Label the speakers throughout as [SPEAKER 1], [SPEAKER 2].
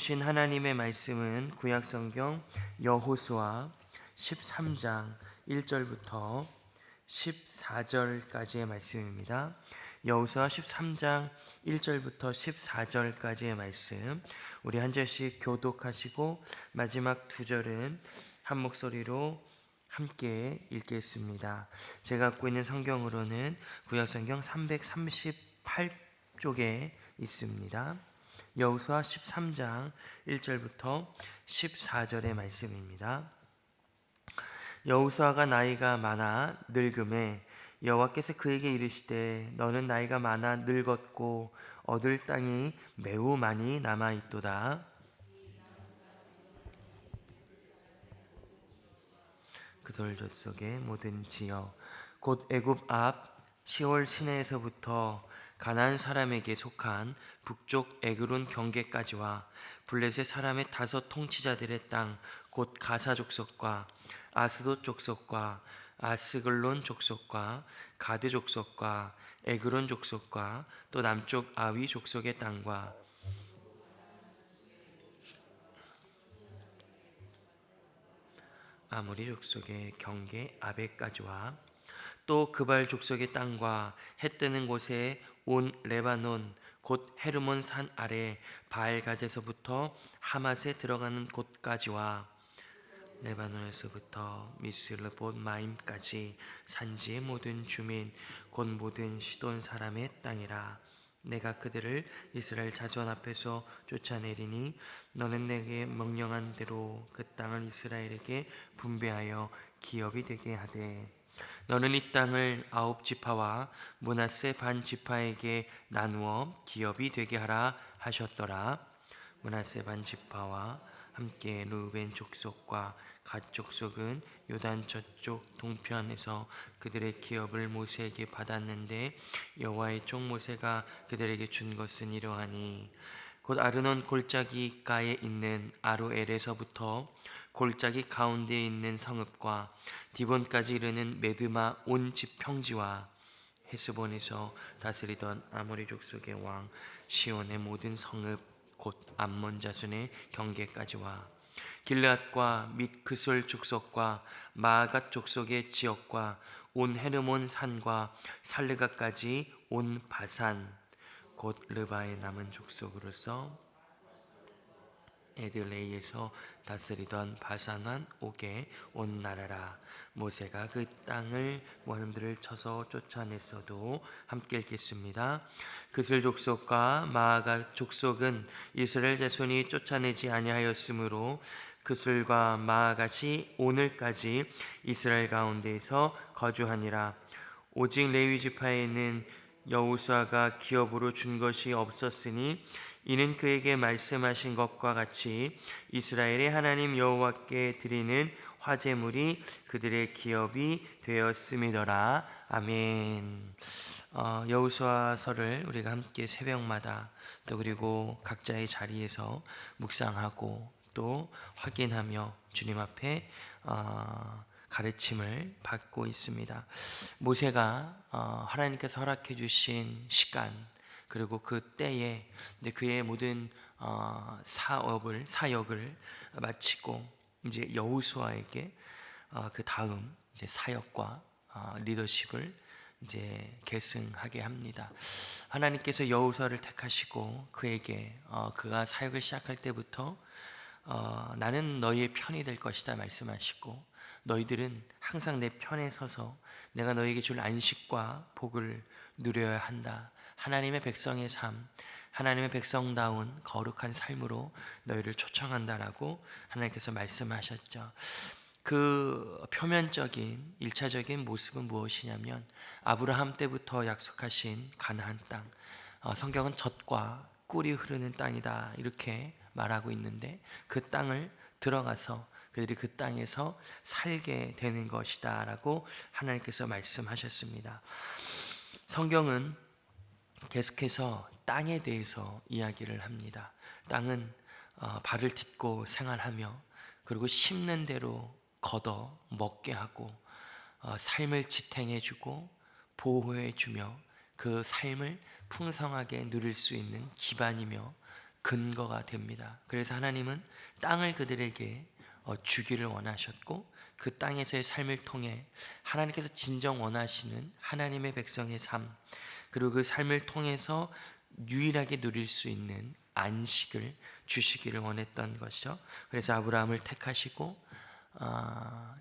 [SPEAKER 1] 주신 하나님의 말씀은 구약성경 여호수아 13장 1절부터 14절까지의 말씀입니다. 여호수아 13장 1절부터 14절까지의 말씀, 우리 한 절씩 교독하시고 마지막 두 절은 한 목소리로 함께 읽겠습니다. 제가 갖고 있는 성경으로는 구약성경 338쪽에 있습니다. 여호수아 13장 1절부터 14절의 말씀입니다. 여호수아가 나이가 많아 늙음에 여호와께서 그에게 이르시되 너는 나이가 많아 늙었고 얻을 땅이 매우 많이 남아 있도다. 그 돌 속의 모든 지역 곧 애굽 앞 시올 시내에서부터 가나안 사람에게 속한 북쪽 에그론 경계까지와 블레셋 사람의 5 통치자들의 땅 곧 가사 족속과 아스돗 족속과 아스글론 족속과 가드 족속과 에그론 족속과 또 남쪽 아위 족속의 땅과 아모리 족속의 경계 아베까지와 또 그발 족속의 땅과 해 뜨는 곳에 온 레바논 곧 헤르몬 산 아래 바알갓에서부터 하맛에 들어가는 곳까지와 레바논에서부터 미스르봇 마임까지 산지의 모든 주민 곧 모든 시돈 사람의 땅이라. 내가 그들을 이스라엘 자손 앞에서 쫓아내리니 너는 내게 명령한 대로 그 땅을 이스라엘에게 분배하여 기업이 되게 하되 너는 이 땅을 9 지파와 므낫세 반 지파에게 나누어 기업이 되게 하라 하셨더라. 므낫세 반 지파와 함께 르우벤 족속과 갓 족속은 요단 저쪽 동편에서 그들의 기업을 모세에게 받았는데 여호와의 종 모세가 그들에게 준 것은 이러하니 곧 아르논 골짜기가에 있는 아로엘에서부터 골짜기 가운데에 있는 성읍과 디본까지 이르는 메드마 온 집 평지와 헤스본에서 다스리던 아모리 족속의 왕 시온의 모든 성읍 곧 암몬 자손의 경계까지와 길르앗과 및 그솔 족속과 마아갓 족속의 지역과 온 헤르몬 산과 살르가까지 온 바산 곧 르바의 남은 족속으로서 에들레이에서 다스리던 바산한 옥에 온 나라라. 모세가 그 땅을 모함들을 쳐서 쫓아냈어도 함께 읽겠습니다. 그슬 족속과 마아가 족속은 이스라엘 자손이 쫓아내지 아니하였으므로 그슬과 마아갓이 오늘까지 이스라엘 가운데에서 거주하니라. 오직 레위 지파에는 여호수아가 기업으로 준 것이 없었으니 이는 그에게 말씀하신 것과 같이 이스라엘의 하나님 여호와께 드리는 화제물이 그들의 기업이 되었음이더라. 아멘. 여호수아서를 우리가 함께 새벽마다 또 그리고 각자의 자리에서 묵상하고 또 확인하며 주님 앞에 가르침을 받고 있습니다. 모세가 하나님께서 허락해 주신 시간 그리고 그 때에 그의 모든 사역을 마치고 이제 여호수아에게 그 다음 이제 사역과 리더십을 이제 계승하게 합니다. 하나님께서 여호수아를 택하시고 그에게 그가 사역을 시작할 때부터 나는 너희의 편이 될 것이다 말씀하시고 너희들은 항상 내 편에 서서 내가 너희에게 줄 안식과 복을 누려야 한다. 하나님의 백성의 삶, 하나님의 백성다운 거룩한 삶으로 너희를 초청한다라고 하나님께서 말씀하셨죠. 그 표면적인 1차적인 모습은 무엇이냐면 아브라함 때부터 약속하신 가나안 땅, 성경은 젖과 꿀이 흐르는 땅이다 이렇게 말하고 있는데 그 땅을 들어가서 그들이 그 땅에서 살게 되는 것이다 라고 하나님께서 말씀하셨습니다. 성경은 계속해서 땅에 대해서 이야기를 합니다. 땅은 발을 딛고 생활하며 그리고 심는 대로 걷어 먹게 하고 삶을 지탱해주고 보호해주며 그 삶을 풍성하게 누릴 수 있는 기반이며 근거가 됩니다. 그래서 하나님은 땅을 그들에게 주기를 원하셨고, 그 땅에서의 삶을 통해 하나님께서 진정 원하시는 하나님의 백성의 삶, 그리고 그 삶을 통해서 유일하게 누릴 수 있는 안식을 주시기를 원했던 것이죠. 그래서 아브라함을 택하시고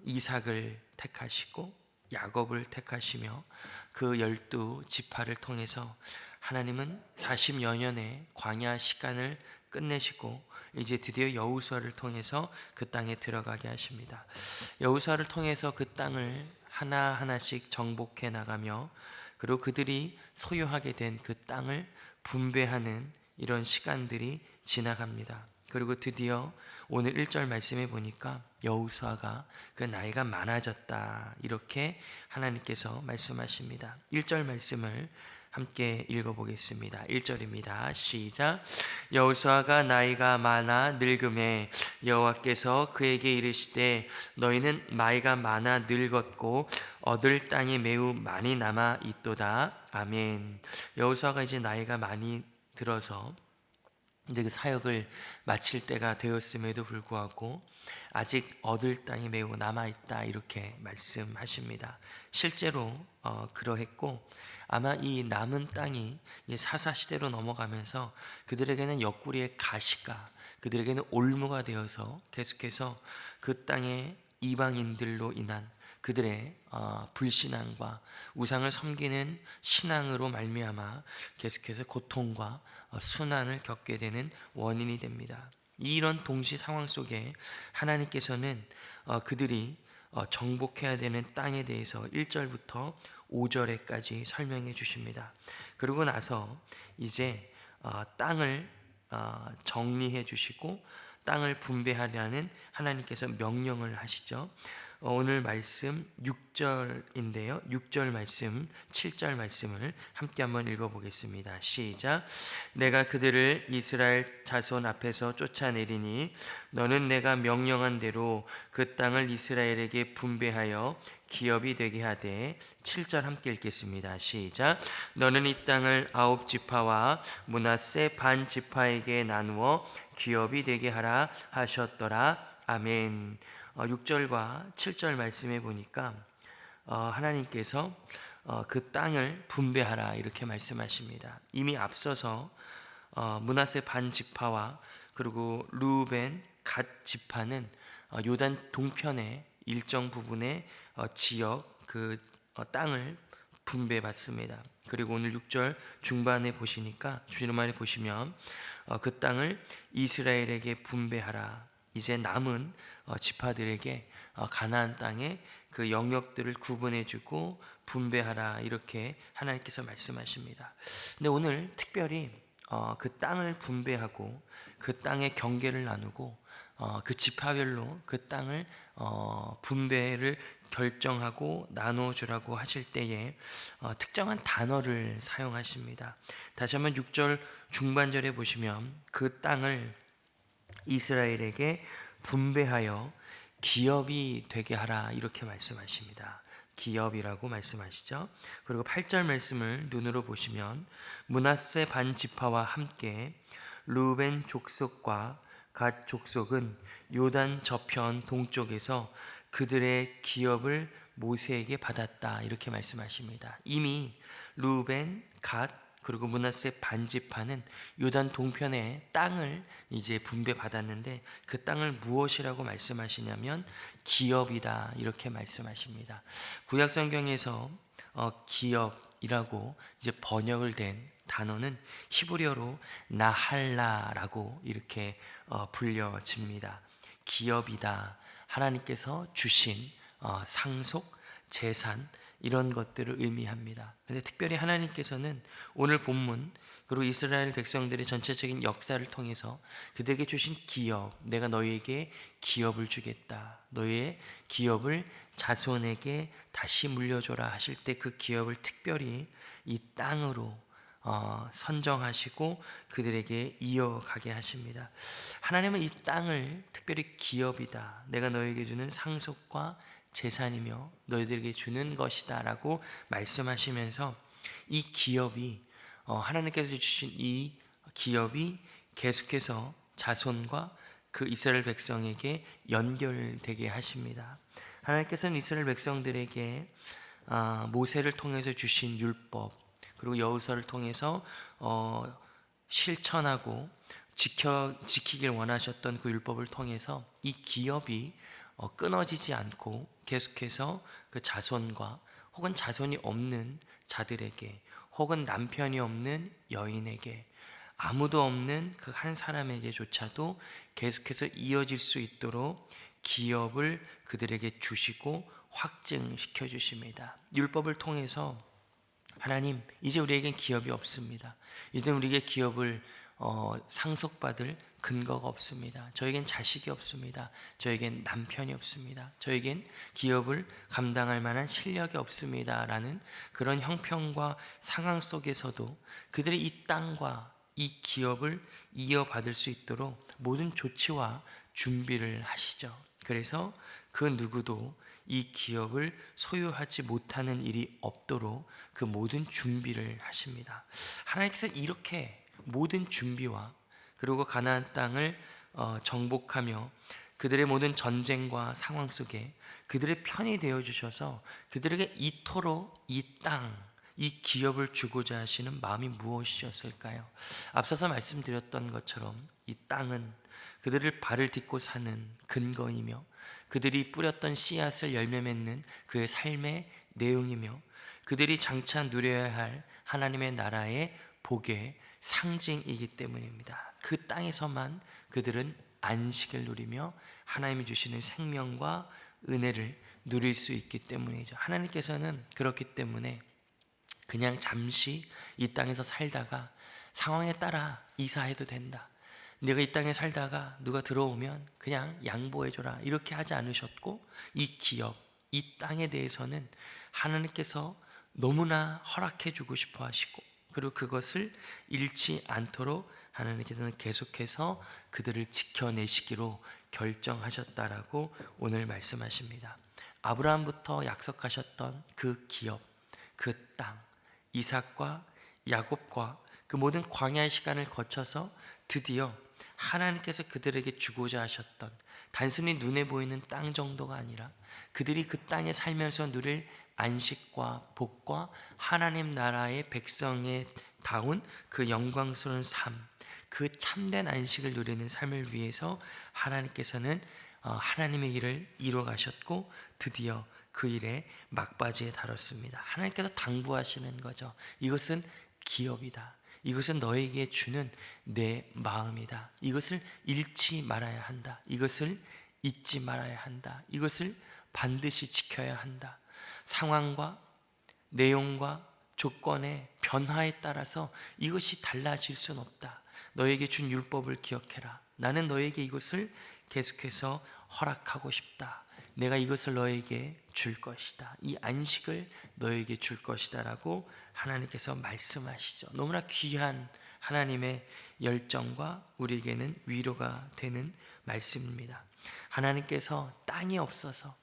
[SPEAKER 1] 이삭을 택하시고 야곱을 택하시며 그 12지파를 통해서 하나님은 40여 년의 광야 시간을 끝내시고 이제 드디어 여호수아를 통해서 그 땅에 들어가게 하십니다. 여호수아를 통해서 그 땅을 하나하나씩 정복해 나가며, 그리고 그들이 소유하게 된 그 땅을 분배하는 이런 시간들이 지나갑니다. 그리고 드디어 오늘 1절 말씀에 보니까 여호수아가 그 나이가 많아졌다, 이렇게 하나님께서 말씀하십니다. 1절 말씀을 함께 읽어보겠습니다. 1절입니다. 시작. 여호수아가 나이가 많아 늙음에 여호와께서 그에게 이르시되 너희는 나이가 많아 늙었고 얻을 땅이 매우 많이 남아 있도다. 아멘. 여호수아가 이제 나이가 많이 들어서 이제 그 사역을 마칠 때가 되었음에도 불구하고 아직 얻을 땅이 매우 남아있다, 이렇게 말씀하십니다. 실제로 그러했고, 아마 이 남은 땅이 사사시대로 넘어가면서 그들에게는 옆구리의 가시가, 그들에게는 올무가 되어서 계속해서 그 땅의 이방인들로 인한 그들의 불신앙과 우상을 섬기는 신앙으로 말미암아 계속해서 고통과 순환을 겪게 되는 원인이 됩니다. 이런 동시 상황 속에 하나님께서는 그들이 정복해야 되는 땅에 대해서 1절부터 5절에까지 설명해 주십니다. 그러고 나서 이제 땅을 정리해 주시고 땅을 분배하라는 하나님께서 명령을 하시죠. 오늘 말씀 6절인데요. 6절 말씀, 7절 말씀을 함께 한번 읽어보겠습니다. 시작. 내가 그들을 이스라엘 자손 앞에서 쫓아내리니 너는 내가 명령한 대로 그 땅을 이스라엘에게 분배하여 기업이 되게 하되. 7절 함께 읽겠습니다. 시작. 너는 이 땅을 9지파와 므낫세 반 지파에게 나누어 기업이 되게 하라 하셨더라. 아멘. 6절과 7절 말씀에 보니까 하나님께서 그 땅을 분배하라, 이렇게 말씀하십니다. 이미 앞서서 므낫세 반 지파와 그리고 르우벤 갓 지파는 요단 동편의 일정 부분의 지역, 그 땅을 분배받습니다. 그리고 오늘 6절 중반에 보시니까, 주님만에 보시면 그 땅을 이스라엘에게 분배하라. 이제 남은 지파들에게 가나안 땅의 그 영역들을 구분해주고 분배하라, 이렇게 하나님께서 말씀하십니다. 근데 오늘 특별히 그 땅을 분배하고 그 땅의 경계를 나누고 그 지파별로 그 땅을 분배를 결정하고 나눠주라고 하실 때에 특정한 단어를 사용하십니다. 다시 한번 6절 중반절에 보시면 그 땅을 이스라엘에게 분배하여 기업이 되게 하라, 이렇게 말씀하십니다. 기업이라고 말씀하시죠. 그리고 8절 말씀을 눈으로 보시면 므낫세 반 지파와 함께 르우벤 족속과 갓 족속은 요단 저편 동쪽에서 그들의 기업을 모세에게 받았다, 이렇게 말씀하십니다. 이미 르우벤, 갓, 그리고 므낫세 반지파는 요단 동편의 땅을 이제 분배받았는데 그 땅을 무엇이라고 말씀하시냐면 기업이다, 이렇게 말씀하십니다. 구약 성경에서 기업이라고 이제 번역을 된 단어는 히브리어로 나할라라고 이렇게 불려집니다. 기업이다, 하나님께서 주신 상속, 재산, 이런 것들을 의미합니다. 근데 특별히 하나님께서는 오늘 본문 그리고 이스라엘 백성들의 전체적인 역사를 통해서 그들에게 주신 기업, 내가 너희에게 기업을 주겠다, 너희의 기업을 자손에게 다시 물려줘라 하실 때 그 기업을 특별히 이 땅으로 선정하시고 그들에게 이어가게 하십니다. 하나님은 이 땅을 특별히 기업이다, 내가 너에게 주는 상속과 재산이며 너희들에게 주는 것이다 라고 말씀하시면서 이 기업이 하나님께서 주신 이 기업이 계속해서 자손과 그 이스라엘 백성에게 연결되게 하십니다. 하나님께서는 이스라엘 백성들에게 모세를 통해서 주신 율법, 그리고 여호수아를 통해서 실천하고 지키길 원하셨던 그 율법을 통해서 이 기업이 끊어지지 않고 계속해서 그 자손과 혹은 자손이 없는 자들에게, 혹은 남편이 없는 여인에게, 아무도 없는 그 한 사람에게조차도 계속해서 이어질 수 있도록 기업을 그들에게 주시고 확증시켜 주십니다. 율법을 통해서 하나님, 이제 우리에겐 기업이 없습니다. 이제 우리에게 기업을 상속받을 근거가 없습니다. 저에겐 자식이 없습니다. 저에겐 남편이 없습니다. 저에겐 기업을 감당할 만한 실력이 없습니다. 라는 그런 형편과 상황 속에서도 그들의 이 땅과 이 기업을 이어받을 수 있도록 모든 조치와 준비를 하시죠. 그래서 그 누구도 이 기업을 소유하지 못하는 일이 없도록 그 모든 준비를 하십니다. 하나님께서 이렇게 모든 준비와 그리고 가나안 땅을 정복하며 그들의 모든 전쟁과 상황 속에 그들의 편이 되어 주셔서 그들에게 이토록 이 땅, 이 기업을 주고자 하시는 마음이 무엇이었을까요? 앞서서 말씀드렸던 것처럼 이 땅은 그들을 발을 딛고 사는 근거이며 그들이 뿌렸던 씨앗을 열매 맺는 그의 삶의 내용이며 그들이 장차 누려야 할 하나님의 나라의 복의 상징이기 때문입니다. 그 땅에서만 그들은 안식을 누리며 하나님이 주시는 생명과 은혜를 누릴 수 있기 때문이죠. 하나님께서는 그렇기 때문에 그냥 잠시 이 땅에서 살다가 상황에 따라 이사해도 된다, 내가 이 땅에 살다가 누가 들어오면 그냥 양보해줘라, 이렇게 하지 않으셨고, 이 기업, 이 땅에 대해서는 하나님께서 너무나 허락해주고 싶어 하시고, 그리고 그것을 잃지 않도록 하나님께서는 계속해서 그들을 지켜내시기로 결정하셨다라고 오늘 말씀하십니다. 아브라함부터 약속하셨던 그 기업, 그 땅, 이삭과 야곱과 그 모든 광야의 시간을 거쳐서 드디어 하나님께서 그들에게 주고자 하셨던, 단순히 눈에 보이는 땅 정도가 아니라 그들이 그 땅에 살면서 누릴 안식과 복과 하나님 나라의 백성에 다운 그 영광스러운 삶, 그 참된 안식을 누리는 삶을 위해서 하나님께서는 하나님의 일을 이루어 가셨고 드디어 그 일에 막바지에 달았습니다. 하나님께서 당부하시는 거죠. 이것은 기업이다. 이것은 너에게 주는 내 마음이다. 이것을 잃지 말아야 한다. 이것을 잊지 말아야 한다. 이것을 반드시 지켜야 한다. 상황과 내용과 조건의 변화에 따라서 이것이 달라질 수는 없다. 너에게 준 율법을 기억해라. 나는 너에게 이것을 계속해서 허락하고 싶다. 내가 이것을 너에게 줄 것이다. 이 안식을 너에게 줄 것이다 라고 하나님께서 말씀하시죠. 너무나 귀한 하나님의 열정과 우리에게는 위로가 되는 말씀입니다. 하나님께서 땅이 없어서,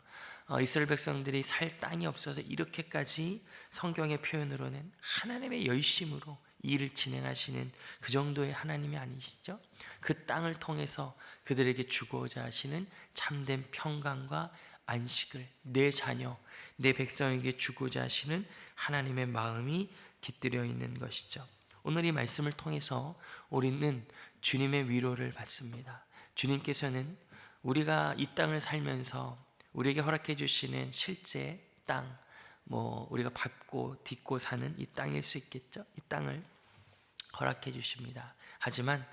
[SPEAKER 1] 이스라엘 백성들이 살 땅이 없어서 이렇게까지 성경의 표현으로는 하나님의 열심으로 일을 진행하시는 그 정도의 하나님이 아니시죠? 그 땅을 통해서 그들에게 주고자 하시는 참된 평강과 안식을 내 자녀, 내 백성에게 주고자 하시는 하나님의 마음이 깃들여 있는 것이죠. 오늘 이 말씀을 통해서 우리는 주님의 위로를 받습니다. 주님께서는 우리가 이 땅을 살면서 우리에게 허락해 주시는 실제 땅, 우리가 밟고 딛고 사는 이 땅일 수 있겠죠? 이 땅을 허락해 주십니다. 하지만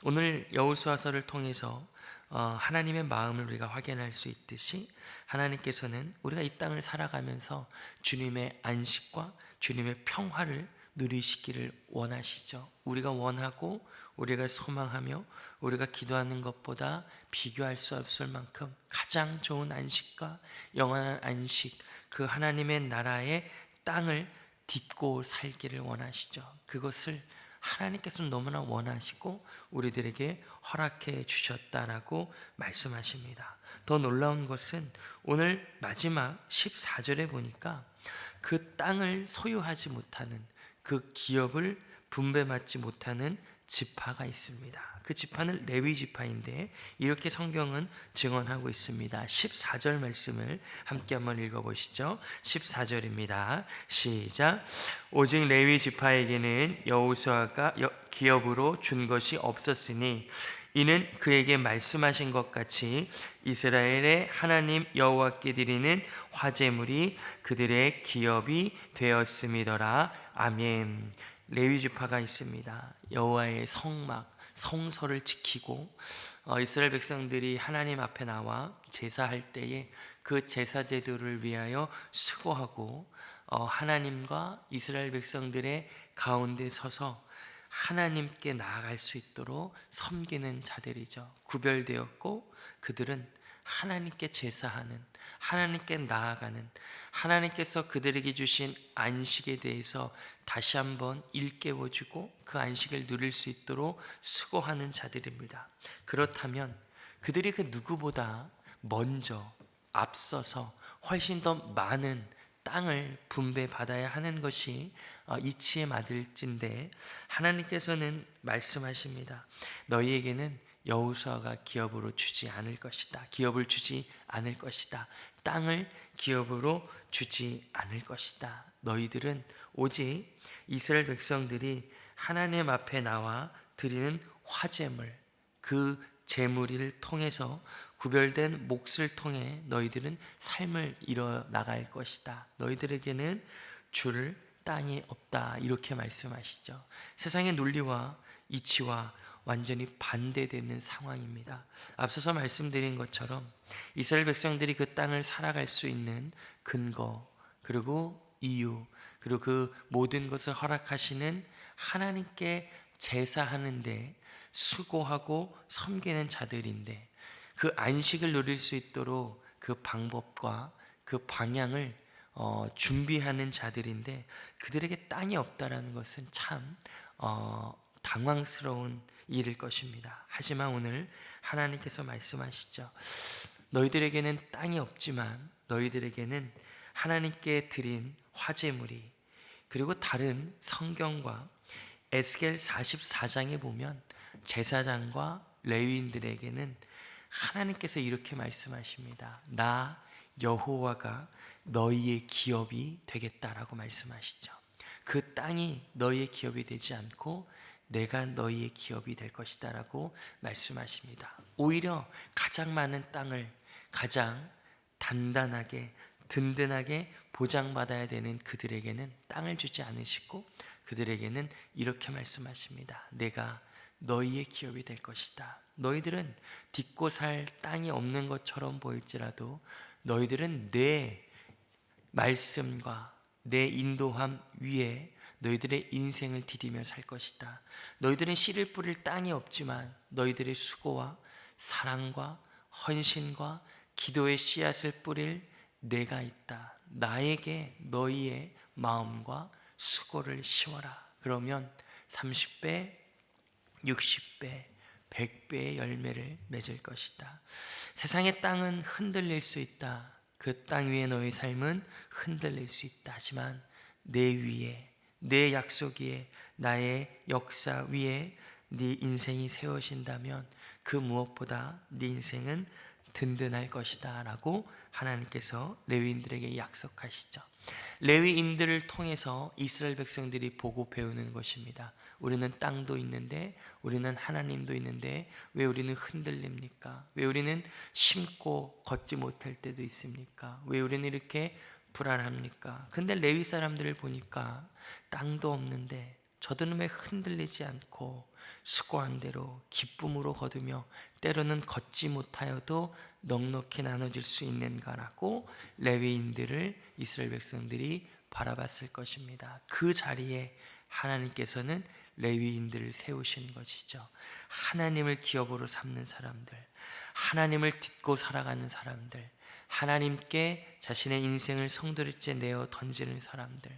[SPEAKER 1] 오늘 여호수아서를 통해서 하나님의 마음을 우리가 확인할 수 있듯이 하나님께서는 우리가 이 땅을 살아가면서 주님의 안식과 주님의 평화를 누리시기를 원하시죠. 우리가 원하고 우리가 소망하며 우리가 기도하는 것보다 비교할 수 없을 만큼 가장 좋은 안식과 영원한 안식, 그 하나님의 나라의 땅을 딛고 살기를 원하시죠. 그것을 하나님께서는 너무나 원하시고 우리들에게 허락해 주셨다라고 말씀하십니다. 더 놀라운 것은 오늘 마지막 14절에 보니까 그 땅을 소유하지 못하는, 그 기업을 분배받지 못하는 지파가 있습니다. 그 지파는 레위 지파인데 이렇게 성경은 증언하고 있습니다. 14절 말씀을 함께 한번 읽어보시죠. 14절입니다. 시작. 오직 레위 지파에게는 여호수아가 기업으로 준 것이 없었으니 이는 그에게 말씀하신 것 같이 이스라엘의 하나님 여호와께 드리는 화제물이 그들의 기업이 되었음이더라. 아멘. 레위 지파가 있습니다. 여호와의 성막, 성서를 지키고 이스라엘 백성들이 하나님 앞에 나와 제사할 때에 그 제사 제도를 위하여 수고하고 하나님과 이스라엘 백성들의 가운데 서서 하나님께 나아갈 수 있도록 섬기는 자들이죠. 구별되었고 그들은 하나님께 제사하는, 하나님께 나아가는, 하나님께서 그들에게 주신 안식에 대해서 다시 한번 일깨워주고 그 안식을 누릴 수 있도록 수고하는 자들입니다. 그렇다면 그들이 그 누구보다 먼저 앞서서 훨씬 더 많은 땅을 분배받아야 하는 것이 이치에 맞을진데 하나님께서는 말씀하십니다. 너희에게는 여호수아가 기업으로 주지 않을 것이다. 기업을 주지 않을 것이다. 땅을 기업으로 주지 않을 것이다. 너희들은 오직 이스라엘 백성들이 하나님 앞에 나와 드리는 화제물, 그 제물을 통해서 구별된 몫을 통해 너희들은 삶을 이뤄 나갈 것이다. 너희들에게는 줄 땅이 없다. 이렇게 말씀하시죠. 세상의 논리와 이치와 완전히 반대되는 상황입니다. 앞서서 말씀드린 것처럼 이스라엘 백성들이 그 땅을 살아갈 수 있는 근거, 그리고 이유, 그리고 그 모든 것을 허락하시는 하나님께 제사하는데 수고하고 섬기는 자들인데 그 안식을 누릴 수 있도록 그 방법과 그 방향을 준비하는 자들인데 그들에게 땅이 없다라는 것은 참 당황스러운 일일 것입니다. 하지만 오늘 하나님께서 말씀하시죠. 너희들에게는 땅이 없지만 너희들에게는 하나님께 드린 화제물이, 그리고 다른 성경과 에스겔 44장에 보면 제사장과 레위인들에게는 하나님께서 이렇게 말씀하십니다. 나 여호와가 너희의 기업이 되겠다라고 말씀하시죠. 그 땅이 너희의 기업이 되지 않고 내가 너희의 기업이 될 것이다 라고 말씀하십니다. 오히려 가장 많은 땅을 가장 단단하게 든든하게 보장받아야 되는 그들에게는 땅을 주지 않으시고 그들에게는 이렇게 말씀하십니다. 내가 너희의 기업이 될 것이다. 너희들은 딛고 살 땅이 없는 것처럼 보일지라도 너희들은 내 말씀과 내 인도함 위에 너희들의 인생을 디디며 살 것이다. 너희들은 씨를 뿌릴 땅이 없지만 너희들의 수고와 사랑과 헌신과 기도의 씨앗을 뿌릴 내가 있다. 나에게 너희의 마음과 수고를 씌워라. 그러면 30배, 60배, 100배의 열매를 맺을 것이다. 세상의 땅은 흔들릴 수 있다. 그 땅 위에 너의 삶은 흔들릴 수 있다. 하지만 내 위에, 내 약속 위에, 나의 역사 위에 네 인생이 세워진다면 그 무엇보다 네 인생은 든든할 것이다 라고 하나님께서 레위인들에게 약속하시죠. 레위인들을 통해서 이스라엘 백성들이 보고 배우는 것입니다. 우리는 땅도 있는데, 우리는 하나님도 있는데 왜 우리는 흔들립니까? 왜 우리는 심고 걷지 못할 때도 있습니까? 왜 우리는 이렇게 불안합니까? 근데 레위 사람들을 보니까 땅도 없는데 저들은 왜 흔들리지 않고 수고한 대로 기쁨으로 거두며 때로는 걷지 못하여도 넉넉히 나눠줄 수 있는가라고 레위인들을 이스라엘 백성들이 바라봤을 것입니다. 그 자리에 하나님께서는 레위인들을 세우신 것이죠. 하나님을 기업으로 삼는 사람들, 하나님을 딛고 살아가는 사람들, 하나님께 자신의 인생을 성도리째 내어 던지는 사람들,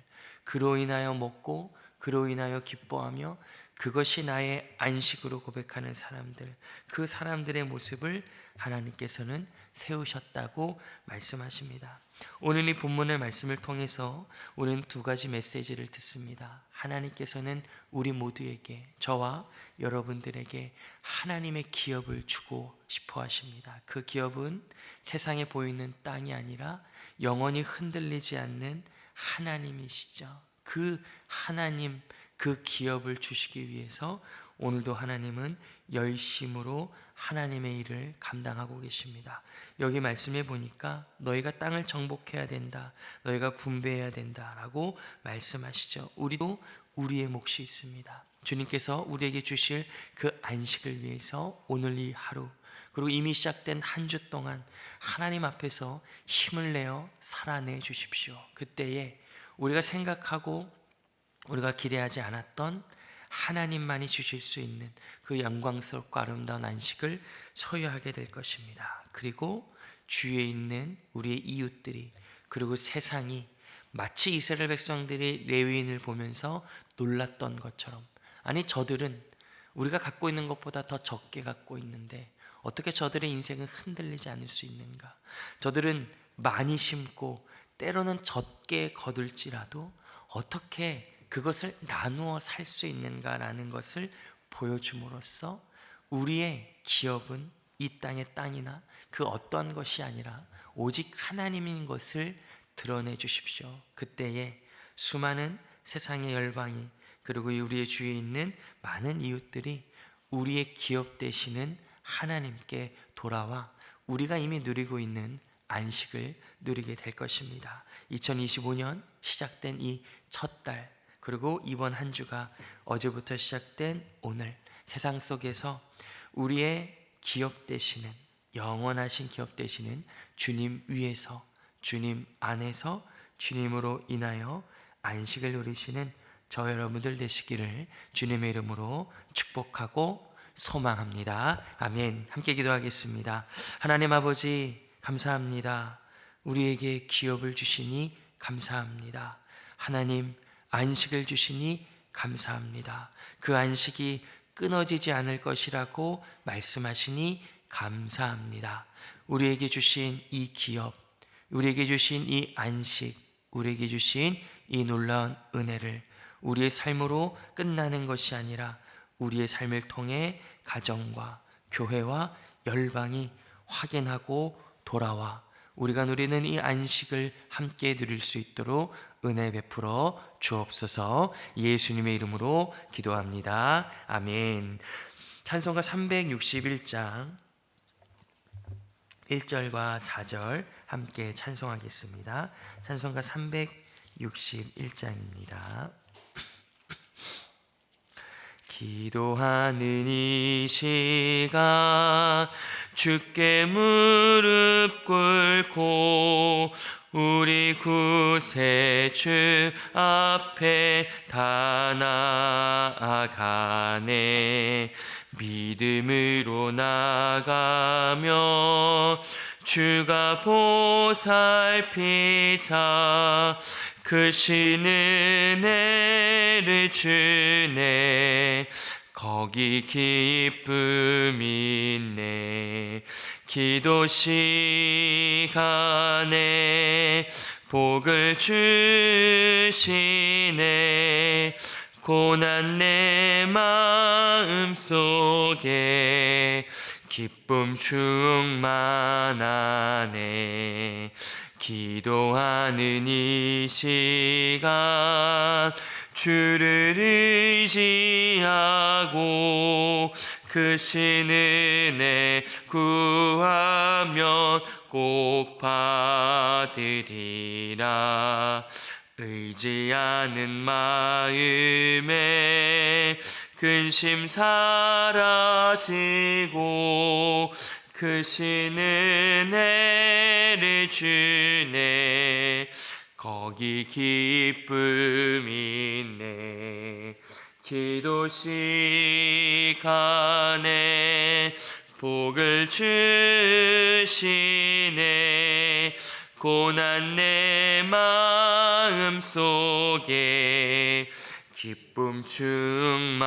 [SPEAKER 1] 그로 인하여 먹고 그로 인하여 기뻐하며 그것이 나의 안식으로 고백하는 사람들, 그 사람들의 모습을 하나님께서는 세우셨다고 말씀하십니다. 오늘 이 본문의 말씀을 통해서 우리는 두 가지 메시지를 듣습니다. 하나님께서는 우리 모두에게, 저와 여러분들에게 하나님의 기업을 주고 싶어 하십니다. 그 기업은 세상에 보이는 땅이 아니라 영원히 흔들리지 않는 하나님이시죠. 그 하나님, 그 기업을 주시기 위해서 오늘도 하나님은 열심으로 하나님의 일을 감당하고 계십니다. 여기 말씀해 보니까 너희가 땅을 정복해야 된다, 너희가 분배해야 된다라고 말씀하시죠. 우리도 우리의 몫이 있습니다. 주님께서 우리에게 주실 그 안식을 위해서 오늘 이 하루, 그리고 이미 시작된 한 주 동안 하나님 앞에서 힘을 내어 살아내 주십시오. 그때에 우리가 생각하고 우리가 기대하지 않았던 하나님만이 주실 수 있는 그 영광스럽고 아름다운 안식을 소유하게 될 것입니다. 그리고 주위에 있는 우리의 이웃들이, 그리고 세상이 마치 이스라엘 백성들이 레위인을 보면서 놀랐던 것처럼, 아니 저들은 우리가 갖고 있는 것보다 더 적게 갖고 있는데 어떻게 저들의 인생은 흔들리지 않을 수 있는가? 저들은 많이 심고 때로는 적게 거둘지라도 어떻게 그것을 나누어 살 수 있는가라는 것을 보여줌으로써 우리의 기업은 이 땅의 땅이나 그 어떠한 것이 아니라 오직 하나님인 것을 드러내 주십시오. 그때에 수많은 세상의 열방이, 그리고 우리의 주위에 있는 많은 이웃들이 우리의 기업 되시는 하나님께 돌아와 우리가 이미 누리고 있는 안식을 누리게 될 것입니다. 2025년 시작된 이 첫 달, 그리고 이번 한 주가 어제부터 시작된 오늘, 세상 속에서 우리의 기업 되시는, 영원하신 기업 되시는 주님 위에서, 주님 안에서, 주님으로 인하여 안식을 누리시는 저 여러분들 되시기를 주님의 이름으로 축복하고 소망합니다. 아멘. 함께 기도하겠습니다. 하나님 아버지, 감사합니다. 우리에게 기업을 주시니 감사합니다. 하나님, 안식을 주시니 감사합니다. 그 안식이 끊어지지 않을 것이라고 말씀하시니 감사합니다. 우리에게 주신 이 기업, 우리에게 주신 이 안식, 우리에게 주신 이 놀라운 은혜를 우리의 삶으로 끝나는 것이 아니라 우리의 삶을 통해 가정과 교회와 열방이 확인하고 돌아와 우리가 누리는 이 안식을 함께 누릴 수 있도록 은혜 베풀어 주옵소서. 예수님의 이름으로 기도합니다. 아멘. 찬송가 361장 1절과 4절 함께 찬송하겠습니다. 찬송가 361장입니다. 기도하는 이 시간 주께 무릎 꿇고 우리 구세주 앞에 다 나아가네. 믿음으로 나가며 주가 보살피사 크신 은혜를 주네. 거기 기쁨이 있네. 기도 시간에 복을 주시네. 고난 내 마음 속에 기쁨 충만하네. 기도하는 이 시간 주를 의지하고 크신 은혜 구하면 꼭 받으리라. 의지하는 마음에 근심 사라지고 크신 은혜를 주네. 거기 기쁨이 있네. 기도 시간에 복을 주시네. 고난 내 마음 속에 기쁨 충만하네.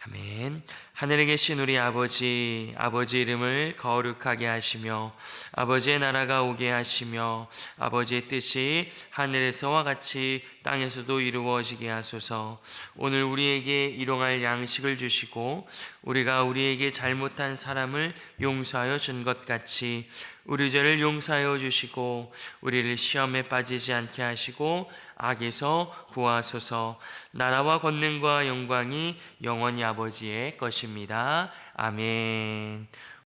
[SPEAKER 1] 아멘. 하늘에 계신 우리 아버지, 아버지 이름을 거룩하게 하시며 아버지의 나라가 오게 하시며 아버지의 뜻이 하늘에서와 같이 땅에서도 이루어지게 하소서. 오늘 우리에게 일용할 양식을 주시고 우리가 우리에게 잘못한 사람을 용서하여 준 것 같이 우리 죄를 용서하여 주시고 우리를 시험에 빠지지 않게 하시고 악에서 구하소서. 나라와 권능과 영광이 영원히 아버지의 것입니다. 아멘.